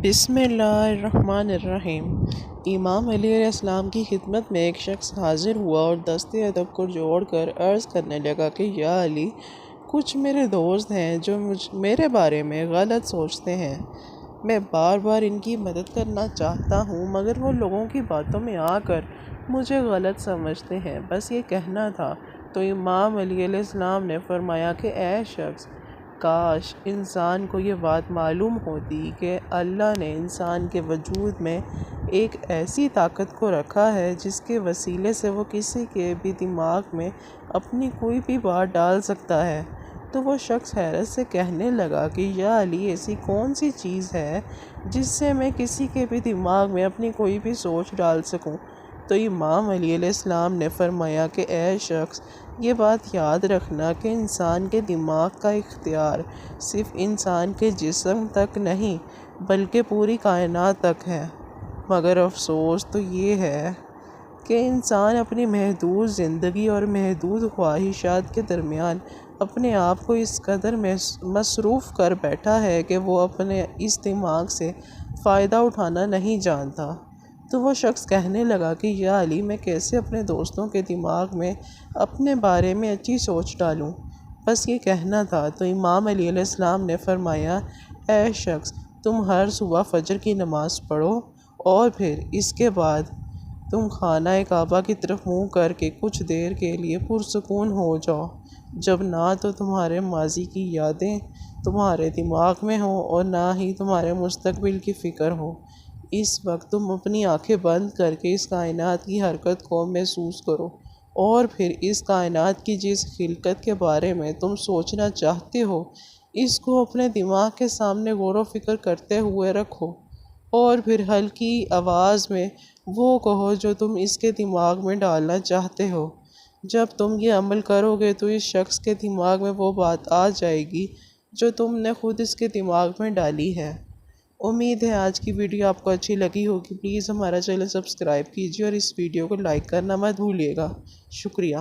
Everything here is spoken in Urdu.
بسم اللہ الرحمن الرحیم۔ امام علی علیہ السلام کی خدمت میں ایک شخص حاضر ہوا اور دست ادب کو جوڑ کر عرض کرنے لگا کہ یا علی، کچھ میرے دوست ہیں جو میرے بارے میں غلط سوچتے ہیں۔ میں بار بار ان کی مدد کرنا چاہتا ہوں مگر وہ لوگوں کی باتوں میں آ کر مجھے غلط سمجھتے ہیں، بس یہ کہنا تھا۔ تو امام علی علیہ السلام نے فرمایا کہ اے شخص، کاش انسان کو یہ بات معلوم ہوتی کہ اللہ نے انسان کے وجود میں ایک ایسی طاقت کو رکھا ہے جس کے وسیلے سے وہ کسی کے بھی دماغ میں اپنی کوئی بھی بات ڈال سکتا ہے۔ تو وہ شخص حیرت سے کہنے لگا کہ یا علی، ایسی کون سی چیز ہے جس سے میں کسی کے بھی دماغ میں اپنی کوئی بھی سوچ ڈال سکوں؟ تو امام علی علیہ السلام نے فرمایا کہ اے شخص، یہ بات یاد رکھنا کہ انسان کے دماغ کا اختیار صرف انسان کے جسم تک نہیں بلکہ پوری کائنات تک ہے، مگر افسوس تو یہ ہے کہ انسان اپنی محدود زندگی اور محدود خواہشات کے درمیان اپنے آپ کو اس قدر مصروف کر بیٹھا ہے کہ وہ اپنے اس دماغ سے فائدہ اٹھانا نہیں جانتا۔ تو وہ شخص کہنے لگا کہ یا علی، میں کیسے اپنے دوستوں کے دماغ میں اپنے بارے میں اچھی سوچ ڈالوں؟ بس یہ کہنا تھا۔ تو امام علی علیہ السلام نے فرمایا، اے شخص، تم ہر صبح فجر کی نماز پڑھو اور پھر اس کے بعد تم خانہ کعبہ کی طرف منہ کر کے کچھ دیر کے لیے پرسکون ہو جاؤ، جب نہ تو تمہارے ماضی کی یادیں تمہارے دماغ میں ہوں اور نہ ہی تمہارے مستقبل کی فکر ہو۔ اس وقت تم اپنی آنکھیں بند کر کے اس کائنات کی حرکت کو محسوس کرو اور پھر اس کائنات کی جس خلقت کے بارے میں تم سوچنا چاہتے ہو اس کو اپنے دماغ کے سامنے غور و فکر کرتے ہوئے رکھو، اور پھر ہلکی آواز میں وہ کہو جو تم اس کے دماغ میں ڈالنا چاہتے ہو۔ جب تم یہ عمل کرو گے تو اس شخص کے دماغ میں وہ بات آ جائے گی جو تم نے خود اس کے دماغ میں ڈالی ہے۔ امید ہے آج کی ویڈیو آپ کو اچھی لگی ہوگی۔ پلیز ہمارا چینل سبسکرائب کیجیے اور اس ویڈیو کو لائک کرنا مت بھولیے گا۔ شکریہ۔